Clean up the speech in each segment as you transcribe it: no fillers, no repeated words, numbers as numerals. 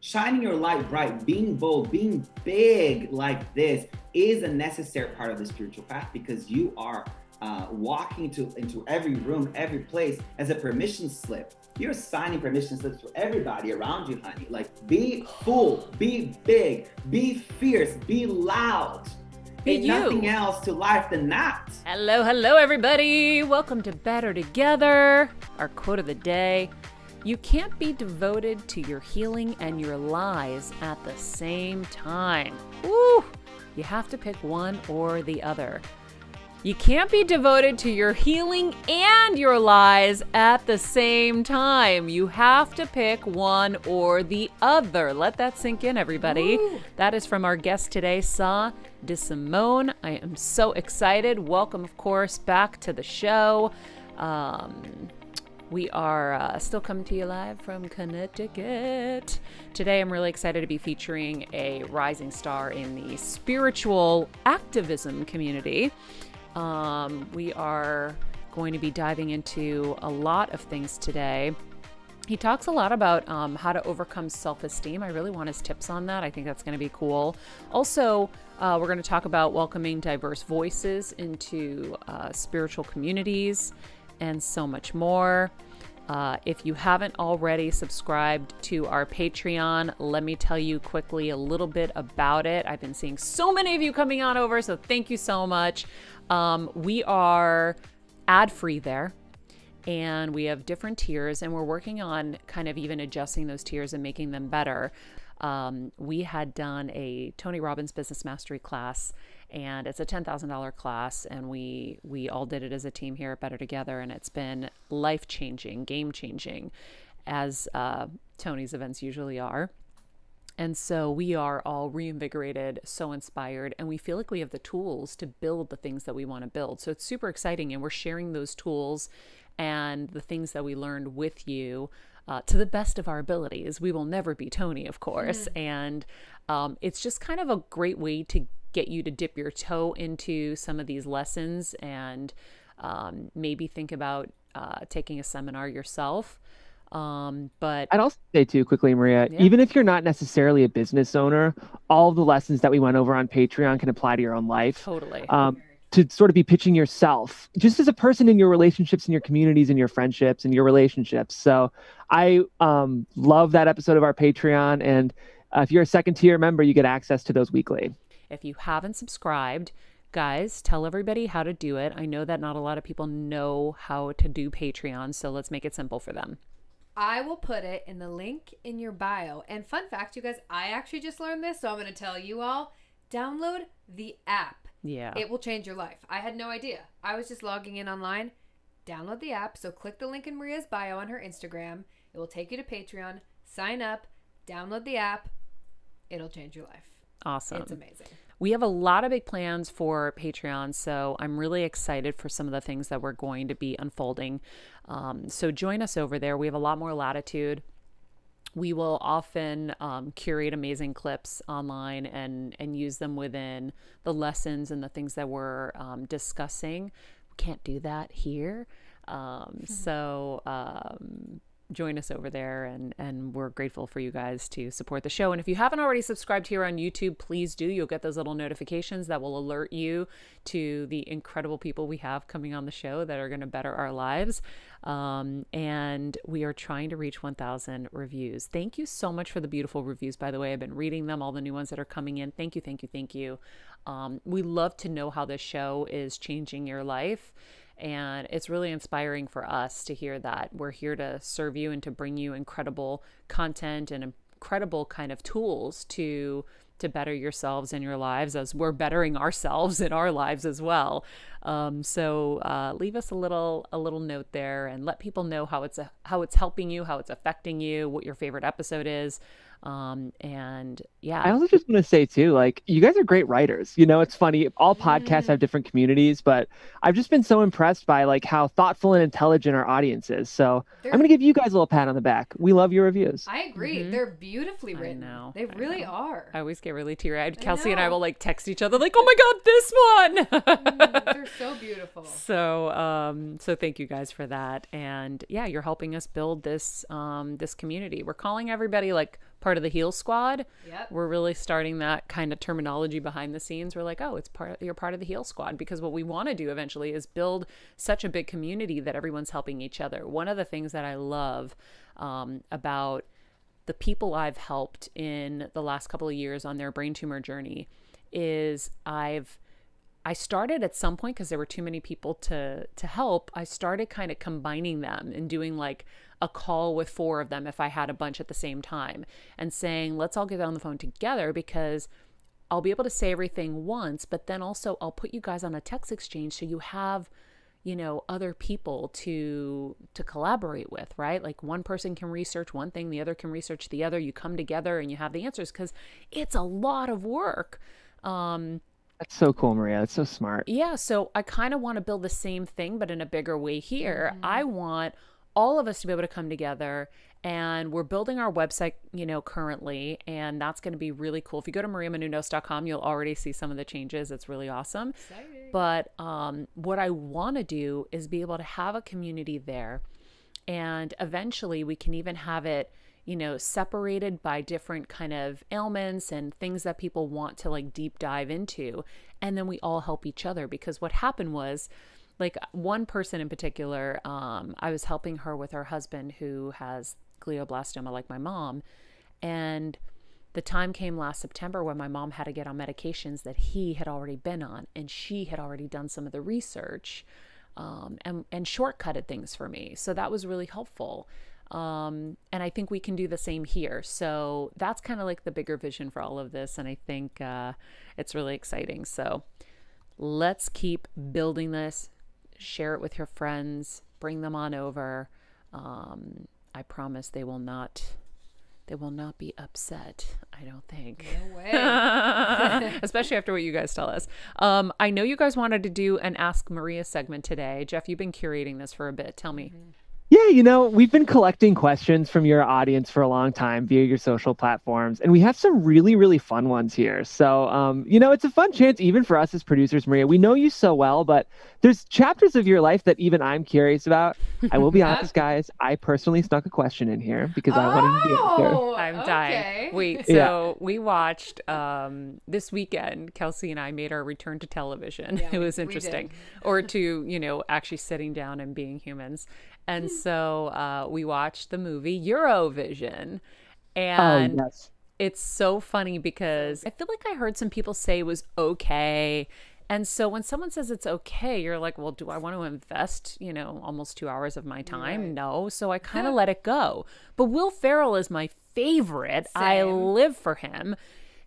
shining your light bright, being bold, being big like this is a necessary part of the spiritual path, because you are walking into every room, every place as a permission slip. You're signing permission slips for everybody around you, honey. Like, be full, be big, be fierce, be loud. Ain't nothing else to life than that. Hello, hello, everybody. Welcome to Better Together. Our quote of the day: you can't be devoted to your healing and your lies at the same time. Woo! You have to pick one or the other. You can't be devoted to your healing and your lies at the same time. You have to pick one or the other. Let that sink in, everybody. Ooh. That is from our guest today, Sah D'Simone. I am so excited. Welcome, of course, back to the show. We are still coming to you live from Connecticut. Today, I'm really excited to be featuring a rising star in the spiritual activism community. We are going to be diving into a lot of things today. He talks a lot about how to overcome self-esteem. I really want his tips on that. I think that's going to be cool. Also, we're going to talk about welcoming diverse voices into spiritual communities and so much more. If you haven't already subscribed to our Patreon, let me tell you quickly a little bit about it. I've been seeing so many of you coming on over, so thank you so much. We are ad-free there, and we have different tiers, and we're working on kind of even adjusting those tiers and making them better. We had done a Tony Robbins Business Mastery class, and it's a $10,000 class, and we all did it as a team here at Better Together, and it's been life-changing, game-changing, as Tony's events usually are. And so we are all reinvigorated, so inspired, and we feel like we have the tools to build the things that we want to build. So it's super exciting, and we're sharing those tools and the things that we learned with you to the best of our abilities. We will never be Tony, of course. And it's just kind of a great way to get you to dip your toe into some of these lessons and maybe think about taking a seminar yourself. But I'd also say too quickly, Maria, even if you're not necessarily a business owner, all the lessons that we went over on Patreon can apply to your own life. Totally. To sort of be pitching yourself just as a person in your relationships and your communities and your friendships and your relationships. So I love that episode of our Patreon. And if you're a second tier member, you get access to those weekly. If you haven't subscribed, guys, tell everybody how to do it. I know that not a lot of people know how to do Patreon, so let's make it simple for them. I will put it in the link in your bio. And fun fact, you guys, I actually just learned this, so I'm going to tell you all. Download the app. Yeah. It will change your life. I had no idea. I was just logging in online. Download the app. So click the link in Maria's bio on her Instagram. It will take you to Patreon. Sign up. Download the app. It'll change your life. Awesome. It's amazing. We have a lot of big plans for Patreon, so I'm really excited for some of the things that we're going to be unfolding. So join us over there. We have a lot more latitude. We will often curate amazing clips online and use them within the lessons and the things that we're discussing. We can't do that here. Join us over there, and we're grateful for you guys to support the show. And if you haven't already subscribed here on YouTube, please do. You'll get those little notifications that will alert you to the incredible people we have coming on the show that are going to better our lives. And we are trying to reach 1,000 reviews. Thank you so much for the beautiful reviews, by the way. I've been reading them, all the new ones that are coming in. Thank you, thank you, thank you. We love to know how this show is changing your life. And it's really inspiring for us to hear that. We're here to serve you and to bring you incredible content and incredible kind of tools to better yourselves in your lives as we're bettering ourselves in our lives as well. So leave us a little note there and let people know how it's helping you, how it's affecting you, what your favorite episode is. And yeah. I also just want to say too, like, you guys are great writers. You know, it's funny. All podcasts have different communities, but I've just been so impressed by like how thoughtful and intelligent our audience is. So I'm going to give you guys a little pat on the back. We love your reviews. I agree. They're beautifully written. I know. They really are. I always get really teary-eyed. Kelsey and I will like text each other like, oh my God, this one. They're so beautiful. So thank you guys for that. And yeah, you're helping us build this, this community. We're calling everybody like part of the Heal Squad. Yep. We're really starting that kind of terminology behind the scenes. We're like, oh, you're part of the Heal Squad, because what we want to do eventually is build such a big community that everyone's helping each other. One of the things that I love about the people I've helped in the last couple of years on their brain tumor journey is I started at some point, because there were too many people to help, I started kind of combining them and doing like a call with 4 of them if I had a bunch at the same time, and saying, let's all get on the phone together, because I'll be able to say everything once, but then also I'll put you guys on a text exchange so you have, you know, other people to collaborate with, right? Like one person can research one thing, the other can research the other. You come together and you have the answers, because it's a lot of work. That's so cool, Maria. That's so smart. Yeah, so I kind of want to build the same thing, but in a bigger way here. I want all of us to be able to come together, and we're building our website, you know, currently, and that's going to be really cool. If you go to mariamenounos.com, you'll already see some of the changes. It's really awesome. Exciting. But what I want to do is be able to have a community there, and eventually we can even have it, you know, separated by different kind of ailments and things that people want to like deep dive into. And then we all help each other, because what happened was, like, one person in particular, I was helping her with her husband who has glioblastoma like my mom. And the time came last September when my mom had to get on medications that he had already been on, and she had already done some of the research and shortcutted things for me. So that was really helpful. And I think we can do the same here. So that's kind of like the bigger vision for all of this. And I think it's really exciting. So let's keep building this. Share it with your friends. Bring them on over. I promise they will not be upset, I don't think. No way. Especially after what you guys tell us. I know you guys wanted to do an Ask Maria segment today. Jeff, you've been curating this for a bit. Tell me. Yeah, you know, we've been collecting questions from your audience for a long time via your social platforms, and we have some really, really fun ones here. So, you know, it's a fun chance even for us as producers, Maria. We know you so well, but there's chapters of your life that even I'm curious about. I will be honest, guys. I personally snuck a question in here because I wanted to be answer. I'm dying. Wait, so we watched this weekend, Kelsey and I made our return to television. Yeah, it was interesting. Or to, you know, actually sitting down and being humans. And so we watched the movie Eurovision, and it's so funny because I feel like I heard some people say it was okay. And so when someone says it's okay, you're like, well, do I want to invest, you know, almost 2 hours of my time? Right. No. So I kind of let it go. But Will Ferrell is my favorite. Same. I live for him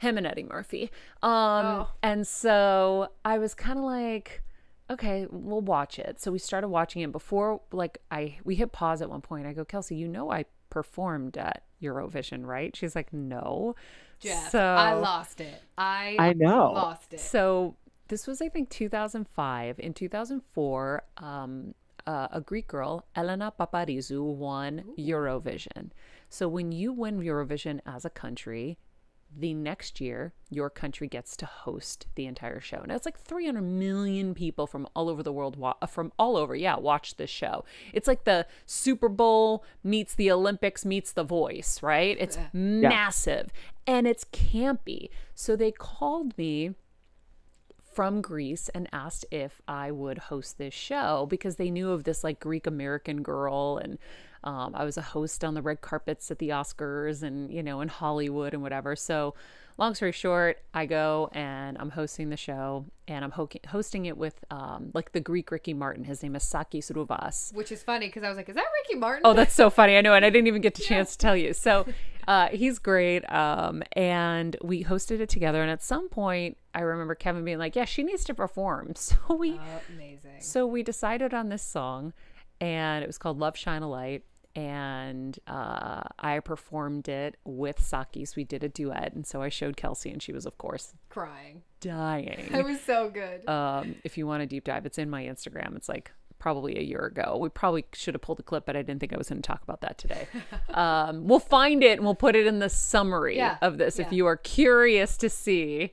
and Eddie Murphy. And so I was kind of like, okay, we'll watch it. So we started watching it before, like, we hit pause at one point. I go, Kelsey, you know I performed at Eurovision, right? She's like, no. Jeff, so, I lost it. I know. Lost it. So this was, I think, 2005. In 2004, a Greek girl, Elena Paparizou, won Eurovision. So when you win Eurovision as a country, the next year, your country gets to host the entire show. Now, it's like 300 million people from all over the world, watch this show. It's like the Super Bowl meets the Olympics meets The Voice, right? It's massive, and it's campy. So they called me from Greece and asked if I would host this show because they knew of this like Greek American girl, and I was a host on the red carpets at the Oscars and, you know, in Hollywood and whatever. So long story short, I go and I'm hosting the show, and I'm hosting it with like the Greek Ricky Martin. His name is Sakis Rouvas. Which is funny because I was like, is that Ricky Martin? Oh, that's so funny. I know. And I didn't even get the chance to tell you. So he's great. And we hosted it together. And at some point, I remember Kevin being like, yeah, she needs to perform. Amazing. So we decided on this song, and it was called Love Shine a Light. And I performed it with Sakis. We did a duet. And so I showed Kelsey, and she was, of course, crying, dying. It was so good. If you want a deep dive, it's in my Instagram. It's like probably a year ago. We probably should have pulled a clip, but I didn't think I was going to talk about that today. We'll find it and we'll put it in the summary of this if you are curious to see.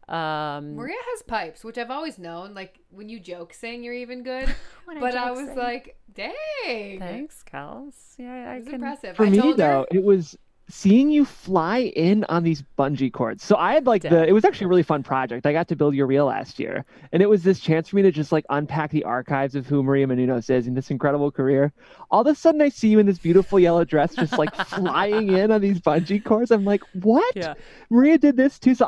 Maria has pipes, which I've always known. Like when you joke sing, you're even good. But I was like, dang. Thanks, Kels. Yeah, it was impressive. For me, though, it was seeing you fly in on these bungee cords. So I had like it was actually a really fun project. I got to build your reel last year, and it was this chance for me to just like unpack the archives of who Maria Menounos is and this incredible career. All of a sudden I see you in this beautiful yellow dress, just like flying in on these bungee cords. I'm like, what? Yeah. Maria did this too. So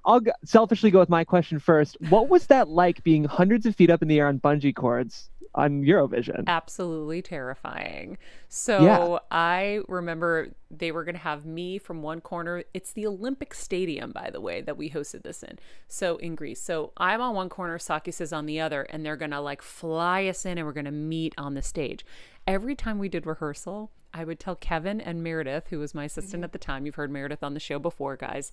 I'll selfishly go with my question first. What was that like being hundreds of feet up in the air on bungee cords on Eurovision? Absolutely terrifying. So I remember they were going to have me from one corner. It's the Olympic Stadium, by the way, that we hosted this in. So in Greece. So I'm on one corner, Sakis is on the other, and they're going to like fly us in and we're going to meet on the stage. Every time we did rehearsal, I would tell Kevin and Meredith, who was my assistant at the time. You've heard Meredith on the show before, guys.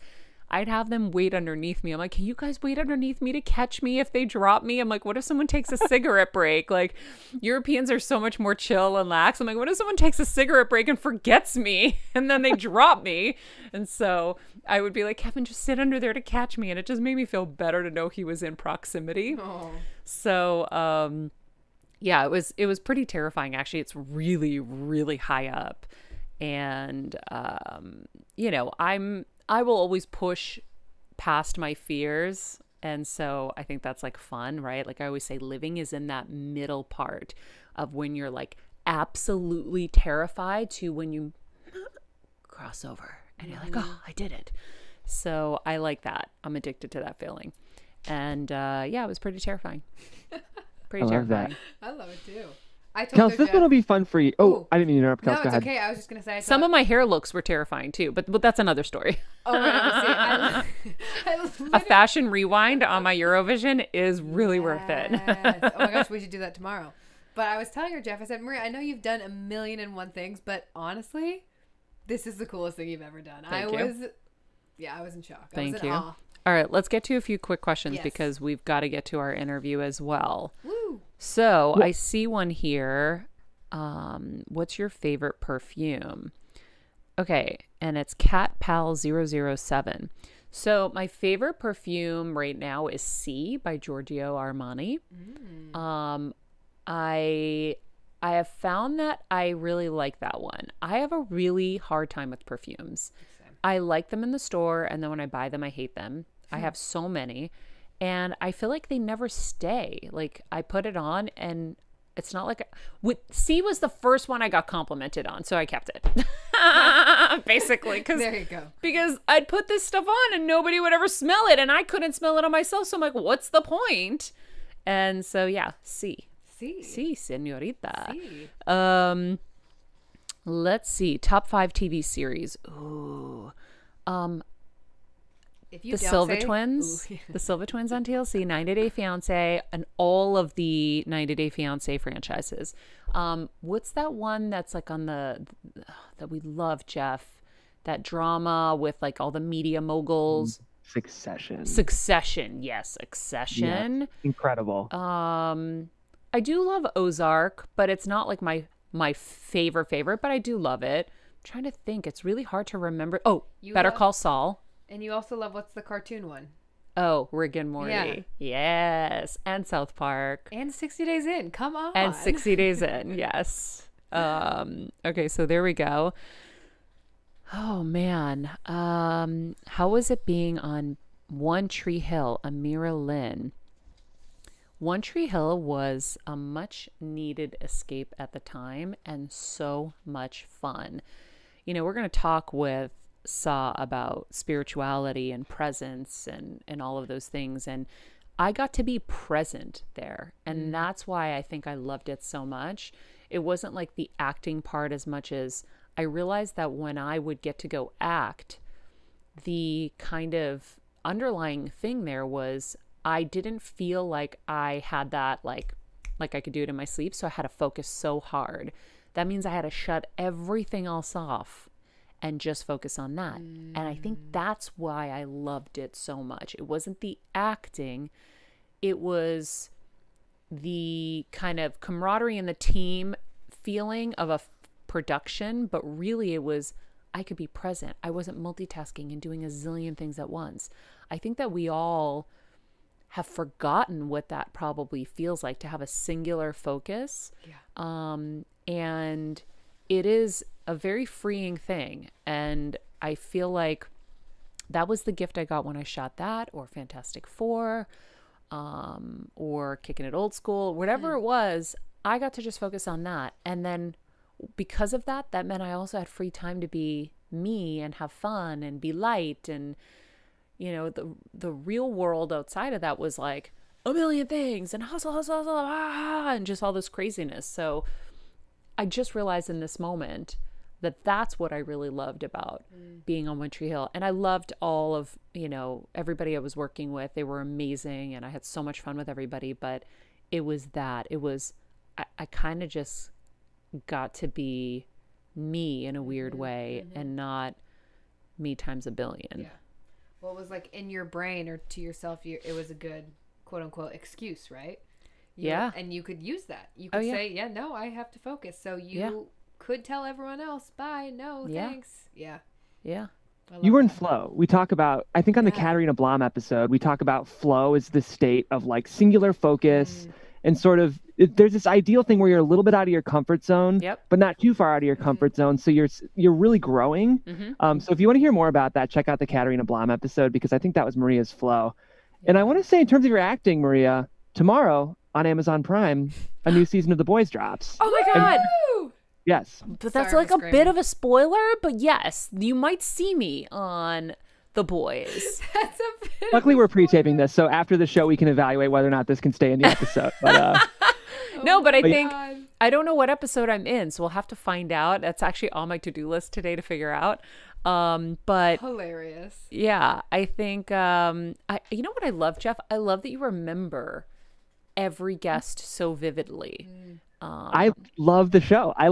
I'd have them wait underneath me. I'm like, can you guys wait underneath me to catch me if they drop me? I'm like, what if someone takes a cigarette break? Like, Europeans are so much more chill and lax. I'm like, what if someone takes a cigarette break and forgets me and then they drop me? And so I would be like, Kevin, just sit under there to catch me. And it just made me feel better to know he was in proximity. Oh. So, yeah, it was pretty terrifying. Actually, it's really, really high up. And, you know, I will always push past my fears. And so I think that's like fun, right? Like I always say, living is in that middle part of when you're like absolutely terrified to when you cross over and you're like, oh, I did it. So I like that. I'm addicted to that feeling. And yeah, it was pretty terrifying. Pretty terrifying. That. I love it too. I told Kels, this one will be fun for you. Oh, I didn't mean to interrupt. Kels, no, go it's ahead. okay. I was just gonna say Some of my hair looks were terrifying too, but that's another story. Oh my God, A fashion rewind on my Eurovision is really worth it. Oh my gosh, we should do that tomorrow. But I was telling her, Jeff, I said, Maria, I know you've done 1,000,001 things, but honestly, this is the coolest thing you've ever done. I was in shock. I was in awe. All right, let's get to a few quick questions because we've got to get to our interview as well. Woo. So I see one here. What's your favorite perfume? Okay, and it's Cat Pal 007. So my favorite perfume right now is C by Giorgio Armani. I have found that I really like that one. I have a really hard time with perfumes. I like them in the store, and then when I buy them, I hate them. I have so many, and I feel like they never stay. Like I put it on, and it's not like C was the first one I got complimented on, so I kept it. Basically, there you go. Because I'd put this stuff on, and nobody would ever smell it, and I couldn't smell it on myself. So I'm like, what's the point? And so yeah, C, señorita. C. Let's see, top 5 TV series. Ooh, if you the Silva Twins, the Silva Twins on TLC, 90 Day Fiance, and all of the 90 Day Fiance franchises. What's that one that's like on that we love, Jeff? That drama with like all the media moguls. Succession, yes, Succession. Yeah, incredible. I do love Ozark, but it's not like my favorite, but I do love it. I'm trying to think. It's really hard to remember. Oh, Better Call Saul. And you also love, what's the cartoon one? Oh, Rick and Morty. Yeah. Yes. And South Park. And 60 Days In. Come on. And 60 Days In. Yes. Okay, so there we go. Oh, man. How was it being on One Tree Hill, Amira Lynn? One Tree Hill was a much needed escape at the time and so much fun. You know, we're going to talk with Sah about spirituality and presence and all of those things. And I got to be present there. And that's why I think I loved it so much. It wasn't like the acting part as much as I realized that when I would get to go act, the kind of underlying thing there was I didn't feel like I had that like I could do it in my sleep. So I had to focus so hard. That means I had to shut everything else off and just focus on that. And I think that's why I loved it so much. It wasn't the acting. It was the kind of camaraderie in the team feeling of a production, but really it was I could be present. I wasn't multitasking and doing a zillion things at once. I think that we all have forgotten what that probably feels like to have a singular focus. Yeah. And it is a very freeing thing. And I feel like that was the gift I got when I shot that, or Fantastic Four, or Kicking It Old School, whatever it was. I got to just focus on that. And then because of that, that meant I also had free time to be me and have fun and be light. And, you know, the real world outside of that was like a million things and hustle, hustle, hustle, and just all this craziness. So I just realized in this moment that that's what I really loved about being on One Tree Hill. And I loved all of, you know, everybody I was working with. They were amazing and I had so much fun with everybody. But it was that. It was, I kind of just got to be me in a weird way and not me times a billion. Yeah. Well, it was like in your brain or to yourself, it was a good quote unquote excuse, right? And you could use that. You could say, yeah, no, I have to focus. So you could tell everyone else, bye, no, thanks. Yeah. Yeah. You were in flow. We talk about, I think on the Katarina Blom episode, we talk about flow as the state of like singular focus and sort of, there's this ideal thing where you're a little bit out of your comfort zone, but not too far out of your comfort zone. So you're really growing. So if you want to hear more about that, check out the Katarina Blom episode, because I think that was Maria's flow. And I want to say, in terms of your acting, Maria, tomorrow on Amazon Prime, a new season of The Boys drops. Oh my God. Yes. But that's like a bit of a spoiler, but yes, you might see me on The Boys. That's a bit Luckily, we're pre-taping this, so after the show, we can evaluate whether or not this can stay in the episode. But, no, but I think, I don't know what episode I'm in, so we'll have to find out. That's actually on my to-do list today to figure out. But hilarious. Yeah, I think, you know what I love, Jeff? I love that you remember every guest so vividly. I love the show. I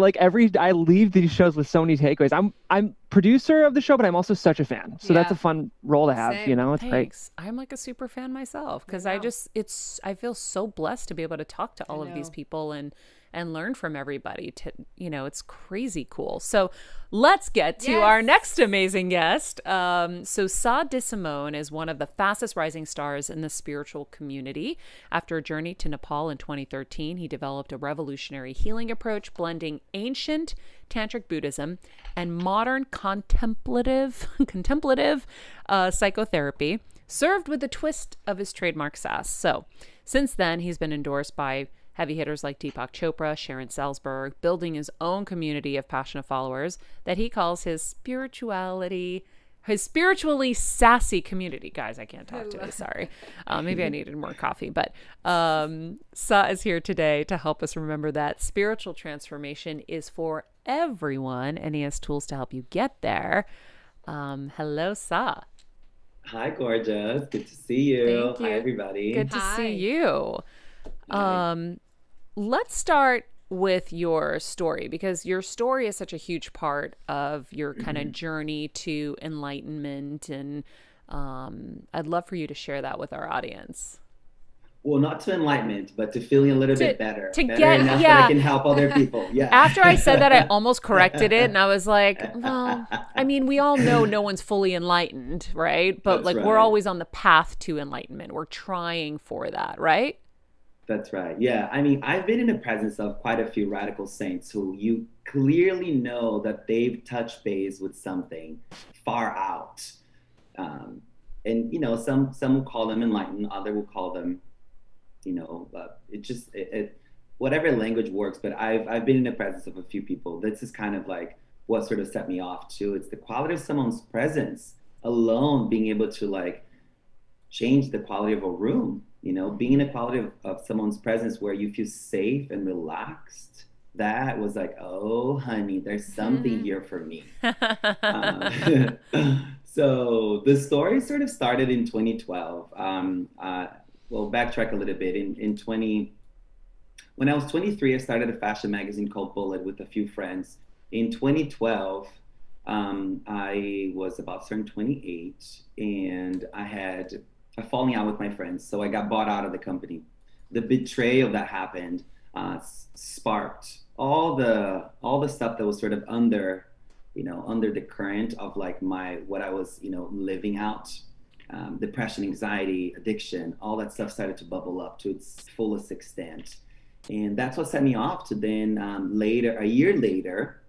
leave these shows with so many takeaways. I'm producer of the show, but I'm also such a fan. So that's a fun role to have. Same. You know, it's great. I'm like a super fan myself, because I feel so blessed to be able to talk to all of these people and learn from everybody. It's crazy cool. So let's get to our next amazing guest. So Sah D'Simone is one of the fastest rising stars in the spiritual community. After a journey to Nepal in 2013, he developed a revolutionary healing approach, blending ancient tantric Buddhism and modern contemplative psychotherapy, served with the twist of his trademark sass. So since then, he's been endorsed by heavy hitters like Deepak Chopra, Sharon Salzberg, building his own community of passionate followers that he calls his spiritually sassy community. Guys, I can't talk today. Sorry. Maybe I needed more coffee. But Sah is here today to help us remember that spiritual transformation is for everyone, and he has tools to help you get there. Hello, Sah. Hi, gorgeous. Good to see you. Thank you. Hi, everybody. Good to see you. Let's start with your story, because your story is such a huge part of your kind of journey to enlightenment, and I'd love for you to share that with our audience. Well, not to enlightenment, but to feeling a little bit better. To better get, enough that I can help other people. Yeah. After I said that, I almost corrected it, and I was like, well, I mean, we all know no one's fully enlightened, right? But That's we're right. always on the path to enlightenment. We're trying for that, right? That's right. Yeah. I mean, I've been in the presence of quite a few radical saints who you clearly know that they've touched base with something far out. And, some will call them enlightened, other will call them, whatever language works. But I've been in the presence of a few people. This is kind of like what sort of set me off too. It's the quality of someone's presence alone, being able to like change the quality of a room. Being in the quality of someone's presence where you feel safe and relaxed, that was like, oh, honey, there's something here for me. So the story sort of started in 2012. Well, backtrack a little bit. When I was 23, I started a fashion magazine called Bullet with a few friends. In 2012, I was about to turn 28, and I had a falling out with my friends. So I got bought out of the company. The betrayal that happened sparked all the stuff that was sort of under the current of like what I was, living out. Depression, anxiety, addiction, all that stuff started to bubble up to its fullest extent. And that's what set me off to then a year later,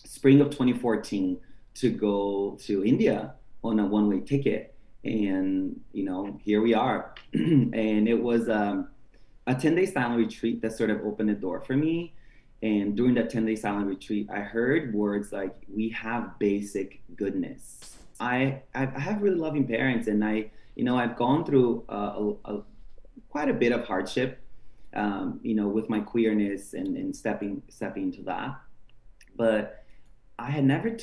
spring of 2014 to go to India on a one-way ticket. And, here we are. And it was a 10-day silent retreat that sort of opened the door for me. And during that 10-day silent retreat, I heard words like, we have basic goodness. I have really loving parents, and I've gone through quite a bit of hardship, with my queerness and stepping into that. But I haven't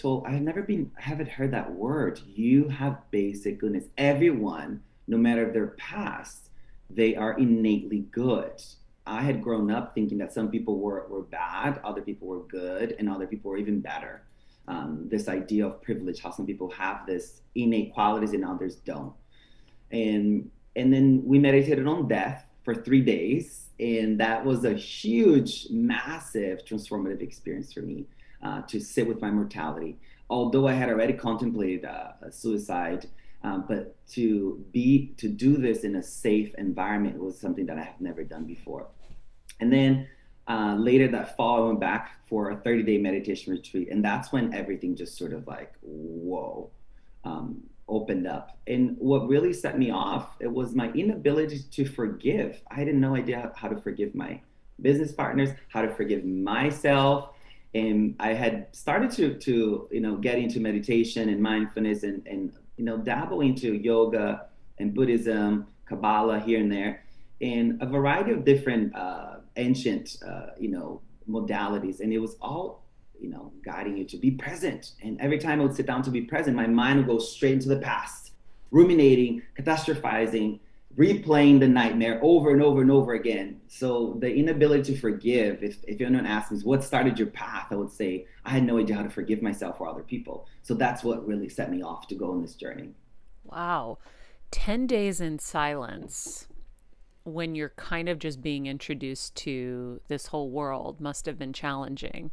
heard that word. You have basic goodness. Everyone, no matter their past, they are innately good. I had grown up thinking that some people were bad, other people were good, and other people were even better. This idea of privilege, how some people have this innate qualities and others don't. And then we meditated on death for 3 days, and that was a huge, massive, transformative experience for me, to sit with my mortality. Although I had already contemplated suicide, but to do this in a safe environment was something that I have never done before. And then later that fall, I went back for a 30-day meditation retreat, and that's when everything just sort of like, whoa, opened up. And what really set me off, it was my inability to forgive. I had no idea how to forgive my business partners, how to forgive myself. And I had started to get into meditation and mindfulness and dabble into yoga and Buddhism, Kabbalah here and there, and a variety of different ancient modalities. And it was all guiding you to be present. And every time I would sit down to be present, my mind would go straight into the past, ruminating, catastrophizing, replaying the nightmare over and over and over again. So the inability to forgive, if anyone asks me, what started your path? I would say, I had no idea how to forgive myself or other people. So that's what really set me off to go on this journey. Wow. 10 days in silence when you're kind of just being introduced to this whole world must have been challenging.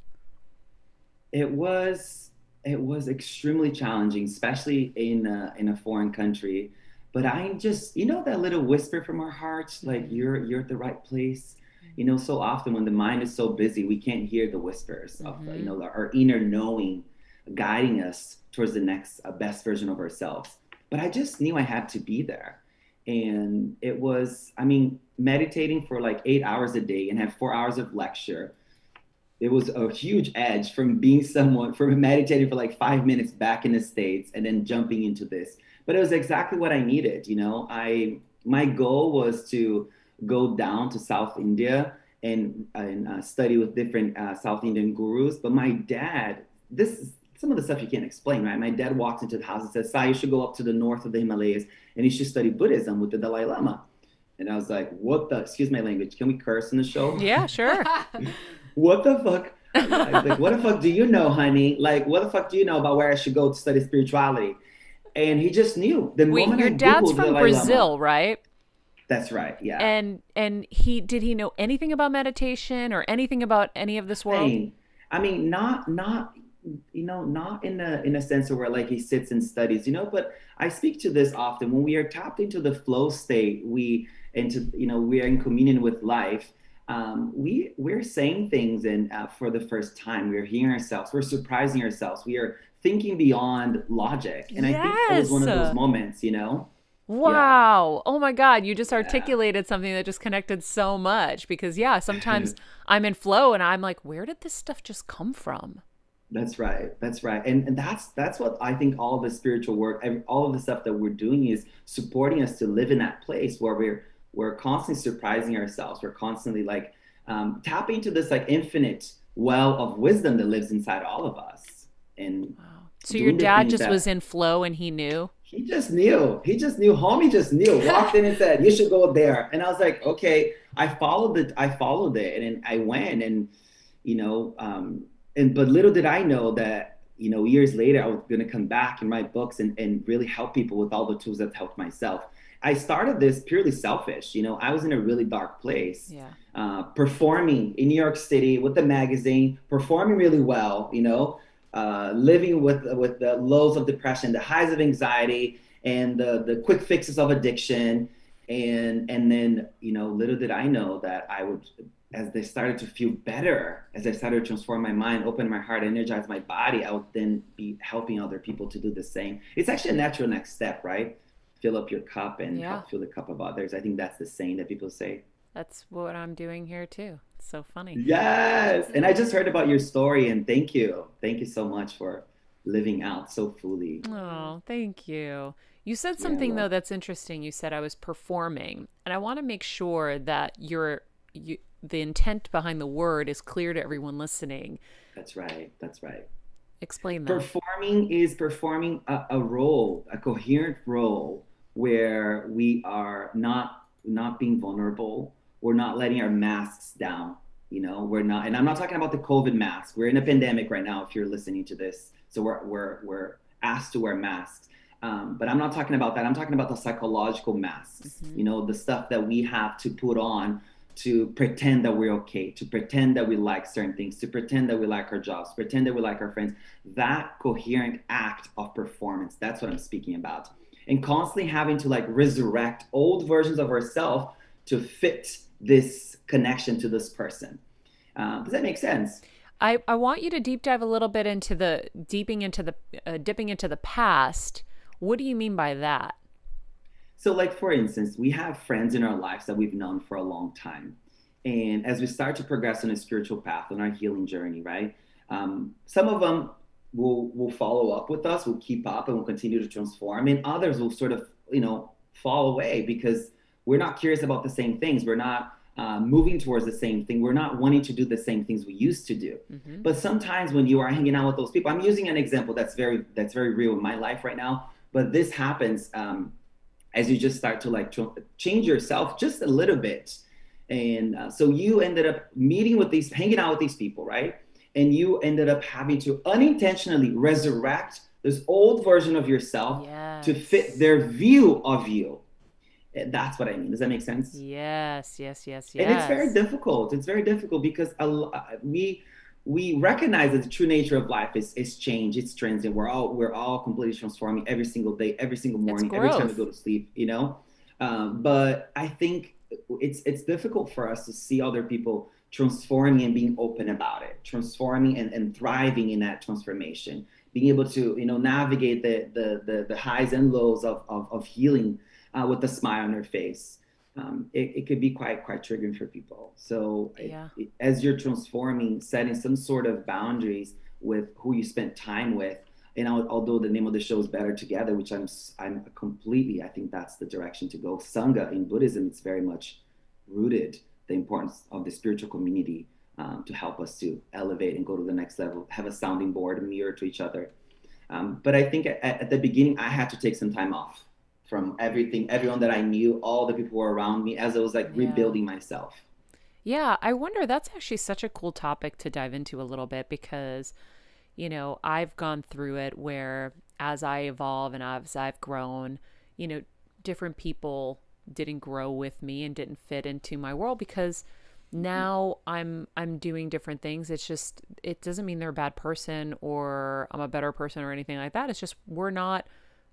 It was extremely challenging, especially in a foreign country. But I just, that little whisper from our hearts, like you're at the right place. So often when the mind is so busy, we can't hear the whispers of, our inner knowing guiding us towards the next best version of ourselves. But I just knew I had to be there. And it was, meditating for like 8 hours a day and had 4 hours of lecture. It was a huge edge from meditating for like 5 minutes back in the States and then jumping into this. But it was exactly what I needed. My goal was to go down to South India and study with different South Indian gurus. But my dad, this is some of the stuff you can't explain, right? My dad walks into the house and says, "Sah, you should go up to the north of the Himalayas and you should study Buddhism with the Dalai Lama." And I was like, excuse my language, can we curse in the show? Yeah, sure. What the fuck? Like, what the fuck do you know, honey? Like, what the fuck do you know about where I should go to study spirituality? And he just knew. Wait, your dad's from Brazil, right? That's right, yeah. And did he know anything about meditation or anything about any of this world? Not in a sense where like he sits and studies, but I speak to this often. When we are tapped into the flow state, we are in communion with life. We're saying things and for the first time, we're hearing ourselves, we're surprising ourselves, we are thinking beyond logic. And yes. I think it was one of those moments, Wow. Yeah. Oh my God. You just articulated something that just connected so much because sometimes I'm in flow and I'm like, where did this stuff just come from? That's right. And that's what I think all of the spiritual work, all of the stuff that we're doing is supporting us to live in that place where we're constantly surprising ourselves. We're constantly like tapping into this like infinite well of wisdom that lives inside all of us. And wow. So your dad just was in flow and he knew? He just knew. Homie just knew. Walked in and said, "You should go there." And I was like, okay. I followed it. And I went and, but little did I know that, years later, I was going to come back and write books and really help people with all the tools that helped myself. I started this purely selfish. I was in a really dark place, performing in New York City with the magazine, performing really well, living with the lows of depression, the highs of anxiety, and the quick fixes of addiction. And then, little did I know that I would as they started to feel better, as I started to transform my mind, open my heart, energize my body, I would then be helping other people to do the same. It's actually a natural next step, right? Fill up your cup and Yeah. help fill the cup of others. I think that's the saying that people say. That's what I'm doing here too. It's so funny. Yes. And I just heard about your story, and thank you. Thank you so much for living out so fully. Oh, thank you. You said Yeah, something though well, that's interesting. You said I was performing, and I want to make sure that the intent behind the word is clear to everyone listening. that's right. That's right. Explain that. Performing is performing a role, a coherent role where we are not being vulnerable. We're not letting our masks down. We're not, and I'm not talking about the COVID mask. We're in a pandemic right now, if you're listening to this. So we're asked to wear masks. But I'm not talking about that. I'm talking about the psychological masks, Hmm. the stuff that we have to put on to pretend that we're okay, to pretend that we like certain things, to pretend that we like our jobs, pretend that we like our friends. That coherent act of performance, that's what I'm speaking about. And constantly having to like resurrect old versions of ourselves to fit this connection to this person. Does that make sense? I want you to deep dive a little bit into dipping into the past. What do you mean by that? So, like, for instance, we have friends in our lives that we've known for a long time. And as we start to progress on a spiritual path on our healing journey, right? Some of them will follow up with us, will keep up, and will continue to transform. And others will sort of, fall away because we're not curious about the same things. We're not moving towards the same thing. We're not wanting to do the same things we used to do. Hmm. But sometimes when you are hanging out with those people, I'm using an example that's very real in my life right now. But this happens. As you just start to like change yourself just a little bit. And so you ended up hanging out with these people, right? And you ended up having to unintentionally resurrect this old version of yourself to fit Yes. their view of you. And that's what I mean. Does that make sense? Yes, yes, yes, And it's very yes. difficult. It's very difficult because we recognize that the true nature of life is change. It's transient. We're all completely transforming every single day, every single It's morning, every time we growth. go to sleep. But I think it's difficult for us to see other people transforming and being open about it, transforming and thriving in that transformation, being able to navigate the highs and lows of healing with a smile on their face. It could be quite triggering for people. So Yeah. as you're transforming, setting some sort of boundaries with who you spend time with, and although the name of the show is Better Together, which I'm completely, I think that's the direction to go. Sangha in Buddhism, it's very much rooted the importance of the spiritual community to help us to elevate and go to the next level, have a sounding board, a mirror to each other. But I think at the beginning, I had to take some time off from everything, everyone that I knew, all the people who were around me, as I was like Yeah. rebuilding myself. Yeah, I wonder, that's actually such a cool topic to dive into a little bit because, I've gone through it where as I evolve and as I've grown, you know, different people didn't grow with me and didn't fit into my world because now I'm doing different things. It's just it doesn't mean they're a bad person or I'm a better person or anything like that. It's just we're not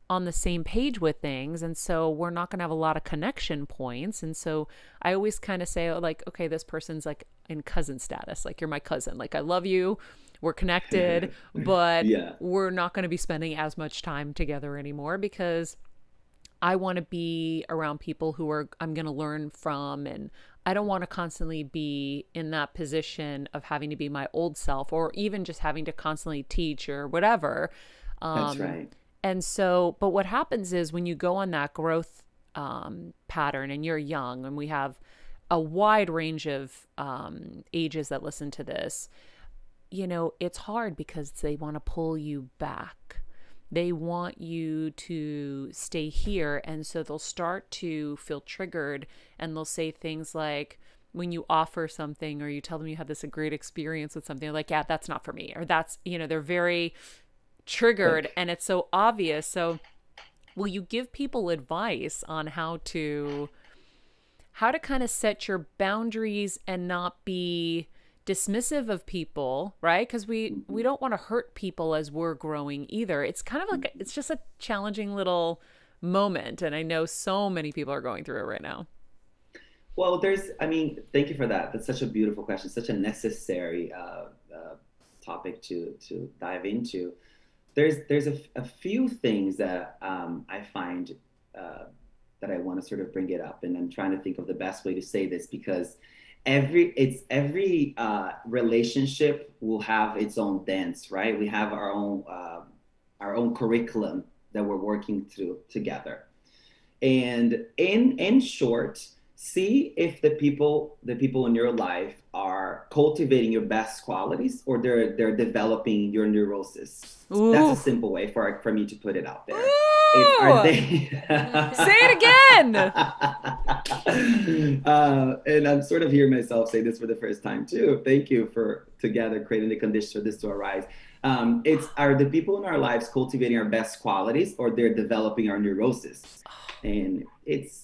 on the same page with things, and so we're not going to have a lot of connection points. And so I always kind of say, oh, like, okay, this person's like in cousin status, like you're my cousin, like I love you, we're connected, but Yeah, we're not going to be spending as much time together anymore because I want to be around people who are I'm going to learn from, and I don't want to constantly be in that position of having to be my old self or even just having to constantly teach or whatever. that's um right. and so, but what happens is when you go on that growth pattern and you're young, and we have a wide range of ages that listen to this, it's hard because they want to pull you back. They want you to stay here. And so they'll start to feel triggered and they'll say things like, when you offer something or you tell them you had this a great experience with something, like, yeah, that's not for me. Or that's, they're very triggered Quick. and it's so obvious. So will you give people advice on how to kind of set your boundaries and not be dismissive of people, right? Because we don't want to hurt people as we're growing either. It's kind of like it's just a challenging little moment, and I know so many people are going through it right now. Well, I mean, thank you for that. That's such a beautiful question, such a necessary topic to dive into. There's a few things that I find uh, that I want to sort of bring it up, and I'm trying to think of the best way to say this because every relationship will have its own dance, right? We have our own curriculum that we're working through together. And in short, see if the people in your life are cultivating your best qualities or they're developing your neurosis. That's a Ooh. simple way for me to put it out there. Are Ooh. they Say it again. and I'm sort of hearing myself say this for the first time too. Thank you for together creating the conditions for this to arise. It's are the people in our lives cultivating our best qualities or they're developing our neurosis? And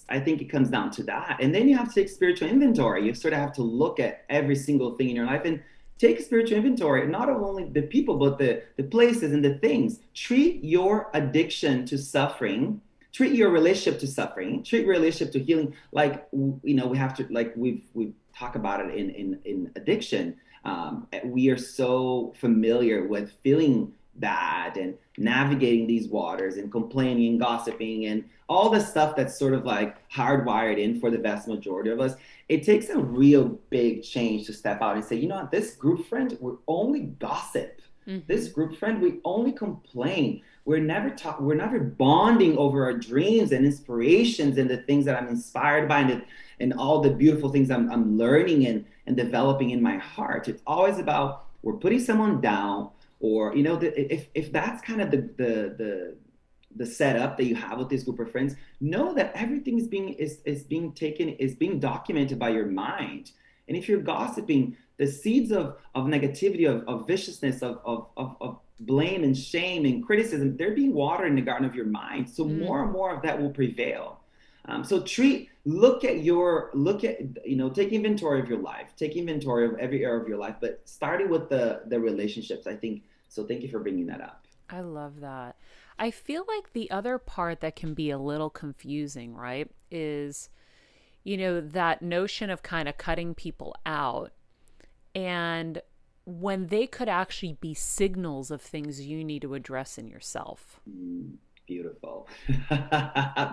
I think it comes down to that. And then you have to take spiritual inventory. You sort of have to look at every single thing in your life and take spiritual inventory, not only the people, but the places and the things. Treat your addiction to suffering, treat your relationship to suffering, treat your relationship to healing. Like, we have to, like we've talked about it in addiction. We are so familiar with feeling bad and navigating these waters and complaining and gossiping and all the stuff that's sort of like hardwired in for the vast majority of us. It takes a real big change to step out and say, you know what, this group friend, we only gossip. Mm-hmm. This group friend, we only complain. We're never bonding over our dreams and inspirations and the things that I'm inspired by and all the beautiful things I'm learning and developing in my heart. It's always about we're putting someone down, or if that's kind of the setup that you have with this group of friends, know that everything is being documented by your mind. And if you're gossiping, the seeds of negativity, of viciousness, of blame and shame and criticism, they're being watered in the garden of your mind. So more and more of that will prevail. So take inventory of your life, take inventory of every area of your life, but starting with the relationships, I think. So thank you for bringing that up. I love that. I feel like the other part that can be a little confusing, right, is, that notion of kind of cutting people out, and when they could actually be signals of things you need to address in yourself. Beautiful.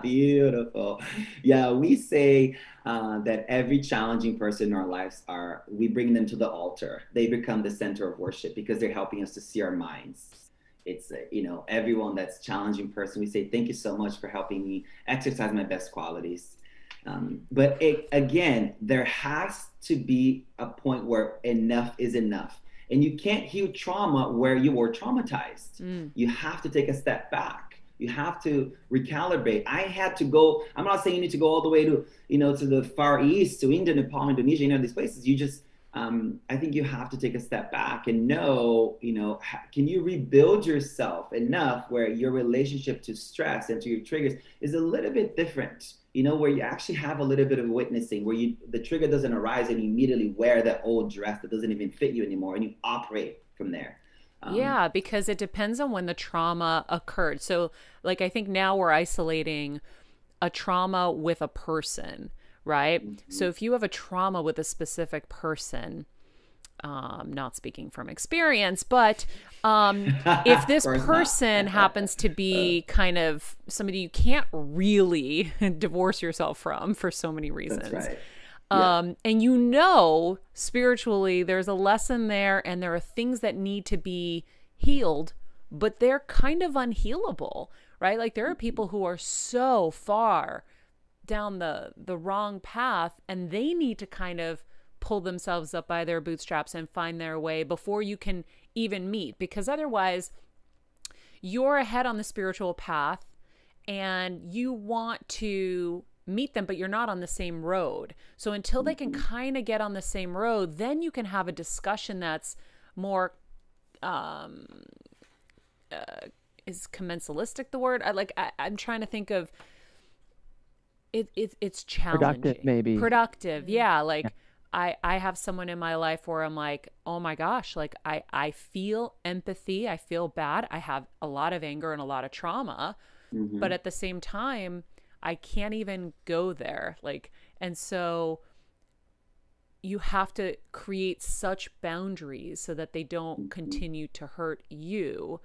Beautiful. Yeah, we say that every challenging person in our lives we bring them to the altar. They become the center of worship because they're helping us to see our minds. It's, everyone that's challenging person, we say, thank you so much for helping me exercise my best qualities. But again, there has to be a point where enough is enough. And you can't heal trauma where you were traumatized. You have to take a step back. You have to recalibrate. I had to go. I'm not saying you need to go all the way to, to the Far East, to India, Nepal, Indonesia, these places. You just, I think you have to take a step back and know, can you rebuild yourself enough where your relationship to stress and to your triggers is a little bit different, where you actually have a little bit of witnessing, where the trigger doesn't arise and you immediately wear that old dress that doesn't even fit you anymore and you operate from there. Yeah, because it depends on when the trauma occurred. So, like, I think now we're isolating a trauma with a person, right? Mm-hmm. So if you have a trauma with a specific person, not speaking from experience, but if this person happens to be kind of somebody you can't really divorce yourself from for so many reasons. That's right. And spiritually, there's a lesson there, and there are things that need to be healed, but they're kind of unhealable, right? Like, there are people who are so far down the wrong path, and they need to kind of pull themselves up by their bootstraps and find their way before you can even meet, because otherwise you're ahead on the spiritual path and you want to meet them, but you're not on the same road. So until they can kind of get on the same road, then you can have a discussion that's more, is commensalistic the word? I'm trying to think of it. It's challenging. Productive, maybe. Productive. Yeah. I have someone in my life where I'm like, oh my gosh, like I feel empathy. I feel bad. I have a lot of anger and a lot of trauma, but at the same time, I can't even go there. And so you have to create such boundaries so that they don't continue to hurt you.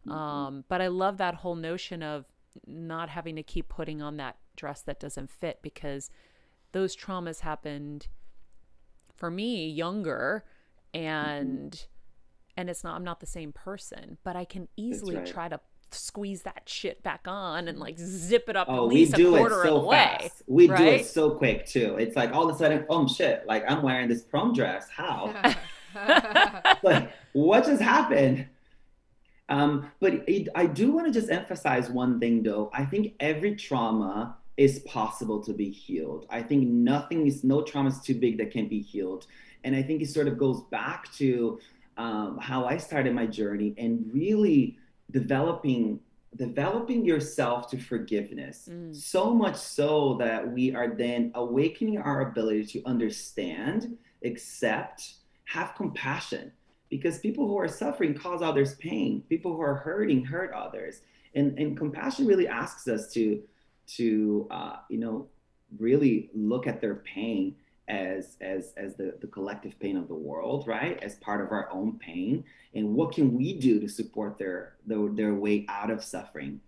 But I love that whole notion of not having to keep putting on that dress that doesn't fit, because those traumas happened for me younger, and it's not, I'm not the same person, but I can easily try to squeeze that shit back on and like zip it up at least a quarter of the way. We do it so quick too. It's like all of a sudden, oh shit, like I'm wearing this prom dress. How? Like, what just happened? I do want to just emphasize one thing though. I think every trauma is possible to be healed. I think no trauma is too big that can't be healed. And I think it sort of goes back to how I started my journey and really developing yourself to forgiveness. So much so that we are then awakening our ability to understand, accept, have compassion. Because people who are suffering cause others pain. People who are hurting hurt others. And compassion really asks us to really look at their pain as the collective pain of the world, right? As part of our own pain. And what can we do to support their way out of suffering?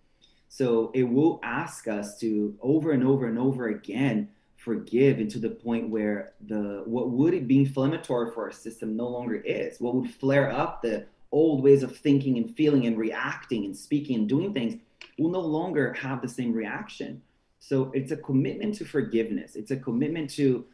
So it will ask us to over and over and over again forgive, and to the point where what would be inflammatory for our system no longer is. What would flare up the old ways of thinking and feeling and reacting and speaking and doing things will no longer have the same reaction. So it's a commitment to forgiveness. It's a commitment to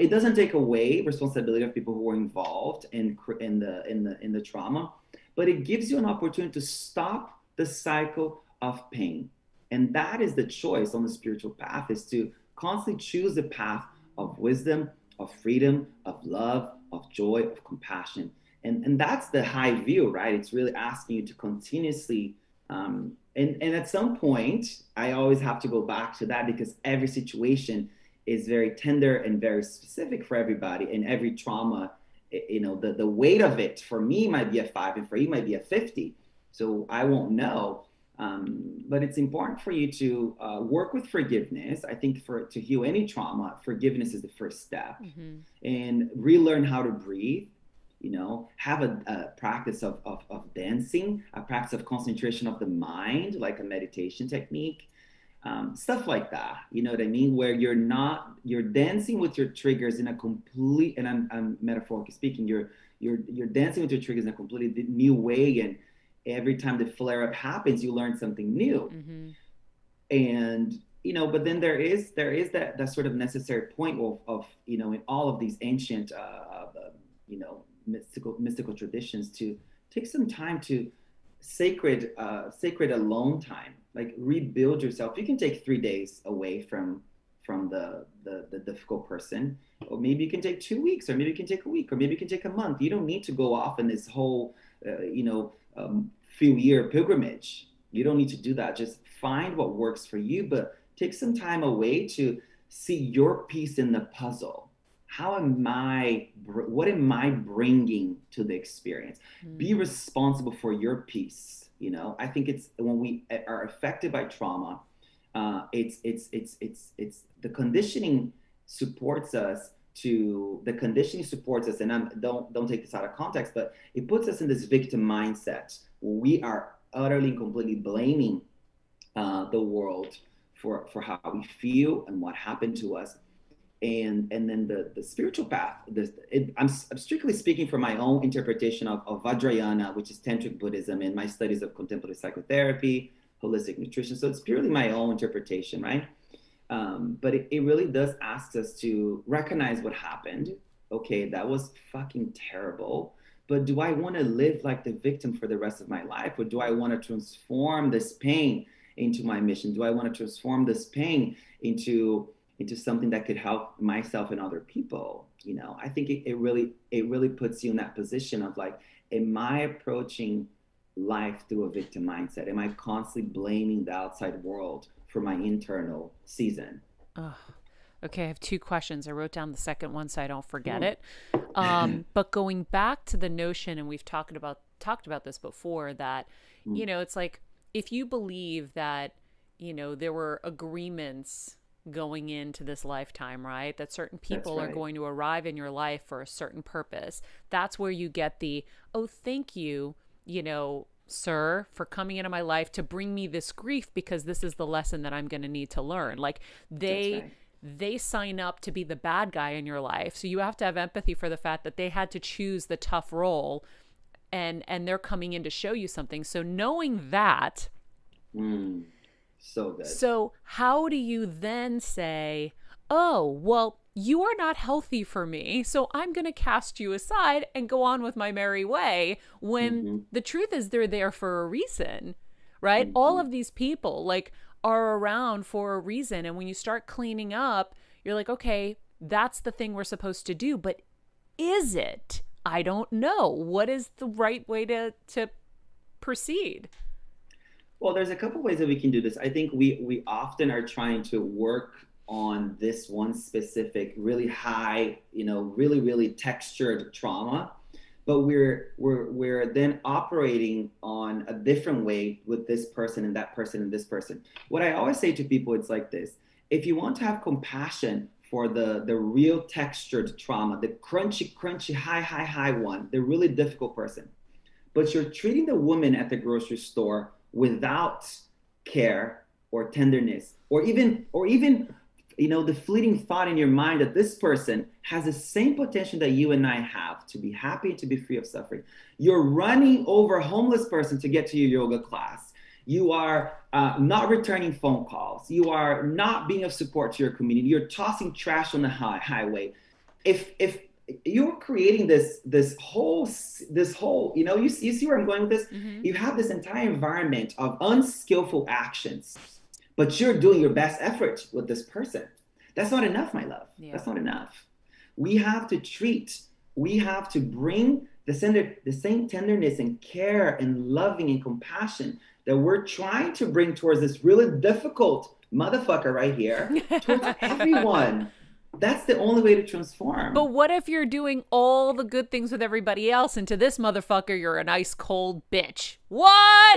it doesn't take away responsibility of people who were involved in the trauma, but it gives you an opportunity to stop the cycle of pain. And that is the choice on the spiritual path, is to constantly choose the path of wisdom, of freedom, of love, of joy, of compassion. And that's the high view, right? It's really asking you to continuously, and at some point, I always have to go back to that, because every situation is very tender and very specific for everybody, and every trauma, the weight of it for me might be a 5 and for you might be a 50. So I won't know. But it's important for you to work with forgiveness. I think to heal any trauma, forgiveness is the first step. And relearn how to breathe, have a practice of dancing, a practice of concentration of the mind, like a meditation technique, stuff like that. You know what I mean? Where you're dancing with your triggers in a complete, and I'm metaphorically speaking, you're dancing with your triggers in a completely new way. And every time the flare up happens, you learn something new. And, but then there is that sort of necessary point of in all of these ancient, mystical traditions, to take some time to sacred alone time, like rebuild yourself. You can take 3 days away from the difficult person, or maybe you can take 2 weeks, or maybe you can take a week, or maybe you can take a month. You don't need to go off in this whole, few year pilgrimage. You don't need to do that. Just find what works for you, but take some time away to see your piece in the puzzle. What am I bringing to the experience? Be responsible for your piece. I think it's when we are affected by trauma, it's the conditioning supports us, and don't take this out of context, but it puts us in this victim mindset where we are utterly and completely blaming the world for how we feel and what happened to us. And then the spiritual path, I'm strictly speaking from my own interpretation of Vajrayana, which is Tantric Buddhism, and my studies of contemplative psychotherapy, holistic nutrition. So it's purely my own interpretation, right? But it really does ask us to recognize what happened. Okay, that was fucking terrible. But do I want to live like the victim for the rest of my life? Or do I want to transform this pain into my mission? Do I want to transform this pain into something that could help myself and other people? I think it really puts you in that position of like, am I approaching life through a victim mindset? Am I constantly blaming the outside world for my internal season? Oh, okay, I have 2 questions. I wrote down the second one so I don't forget it. But going back to the notion, and we've talked about this before, that it's like, if you believe that there were agreements going into this lifetime, right? That certain people are going to arrive in your life for a certain purpose. That's where you get the, oh, thank you, you know, sir, for coming into my life to bring me this grief, because this is the lesson that I'm going to need to learn. Like they sign up to be the bad guy in your life. So you have to have empathy for the fact that they had to choose the tough role, and they're coming in to show you something. So knowing that, so good. So how do you then say, oh, well, you are not healthy for me, so I'm going to cast you aside and go on with my merry way, when the truth is they're there for a reason, right? All of these people like are around for a reason. And when you start cleaning up, you're like, okay, that's the thing we're supposed to do. But is it? I don't know. What is the right way to proceed? Well, there's a couple ways that we can do this. I think we often are trying to work on this one specific, really high, you know, really textured trauma, but we're then operating on a different way with this person and that person and this person. What I always say to people, it's like this: if you want to have compassion for the real textured trauma, the crunchy, high one, the really difficult person, but you're treating the woman at the grocery store without care or tenderness, or even you know, the fleeting thought in your mind that this person has the same potential that you and I have to be happy and to be free of suffering. You're running over a homeless person to get to your yoga class. You are not returning phone calls. You are not being of support to your community. You're tossing trash on the highway. If you're creating this whole, you know, you see where I'm going with this? You have this entire environment of unskillful actions, but you're doing your best effort with this person. That's not enough, my love. That's not enough. We have to bring the same tenderness and care and loving and compassion that we're trying to bring towards this really difficult motherfucker right here, towards everyone. That's the only way to transform. But what if you're doing all the good things with everybody else, and to this motherfucker, you're an ice cold bitch? What?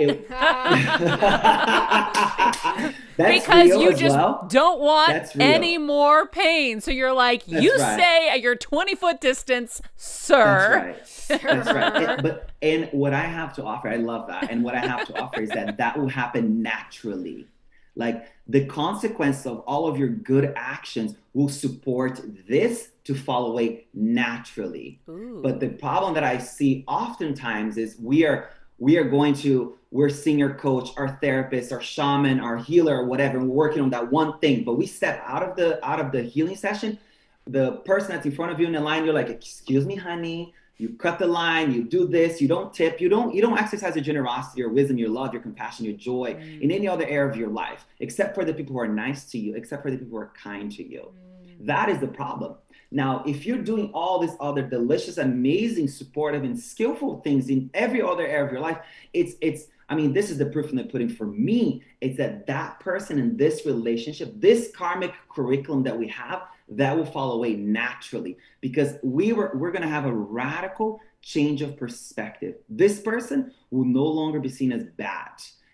Because you just don't want any more pain. So you're like, stay at your 20-foot distance, sir. That's right. And what I have to offer, I love that. And what I have to offer is that will happen naturally. Like, the consequence of all of your good actions will support this to fall away naturally. Ooh. But the problem that I see oftentimes is we're senior coach, our therapist, our shaman, our healer, or whatever, and we're working on that one thing. But we step out of the healing session, the person that's in front of you in the line, you're like, excuse me, honey. You cut the line, you do this, you don't tip, you don't exercise your generosity, your wisdom, your love, your compassion, your joy in any other area of your life, except for the people who are nice to you, except for the people who are kind to you. That is the problem. Now, if you're doing all this other delicious, amazing, supportive, and skillful things in every other area of your life, I mean, this is the proof in the pudding for me. It's that person in this relationship, this karmic curriculum that we have, that will fall away naturally, because we're going to have a radical change of perspective. This person will no longer be seen as bad.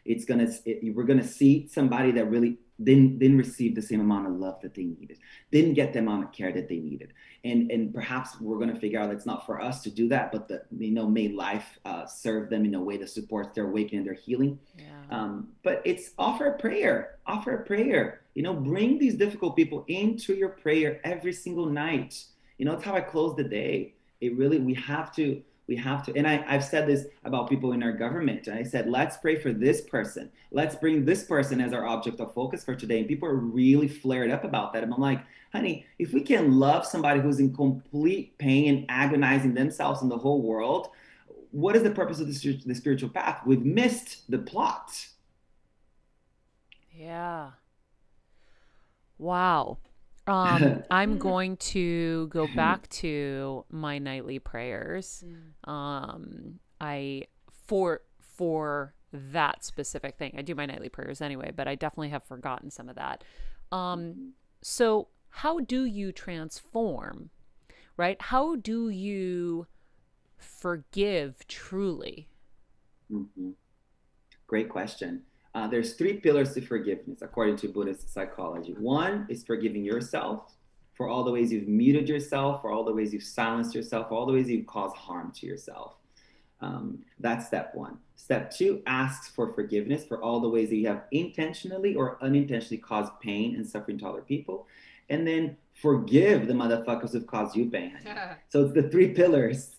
We're going to see somebody that really didn't receive the same amount of love that they needed, didn't get the amount of care that they needed. And perhaps we're going to figure out it's not for us to do that, but may life serve them in a way that supports their awakening and their healing. Yeah. But it's offer a prayer. Bring these difficult people into your prayer every single night. It's how I close the day. We have to, and I've said this about people in our government. I said, let's pray for this person. Let's bring this person as our object of focus for today. And people are really flared up about that. And I'm like, honey, if we can love somebody who's in complete pain and agonizing themselves and the whole world, what is the purpose of the spiritual path? We've missed the plot. Yeah. Wow. I'm going to go back to my nightly prayers. For that specific thing, I do my nightly prayers anyway, but I definitely have forgotten some of that. So how do you transform, right? How do you forgive truly? Mm-hmm. Great question. there's three pillars to forgiveness, according to Buddhist psychology. One is forgiving yourself for all the ways you've muted yourself, for all the ways you've silenced yourself, for all the ways you've caused harm to yourself. That's step one. Step two asks for forgiveness for all the ways that you have intentionally or unintentionally caused pain and suffering to other people. And then forgive the motherfuckers who've caused you pain. So it's the three pillars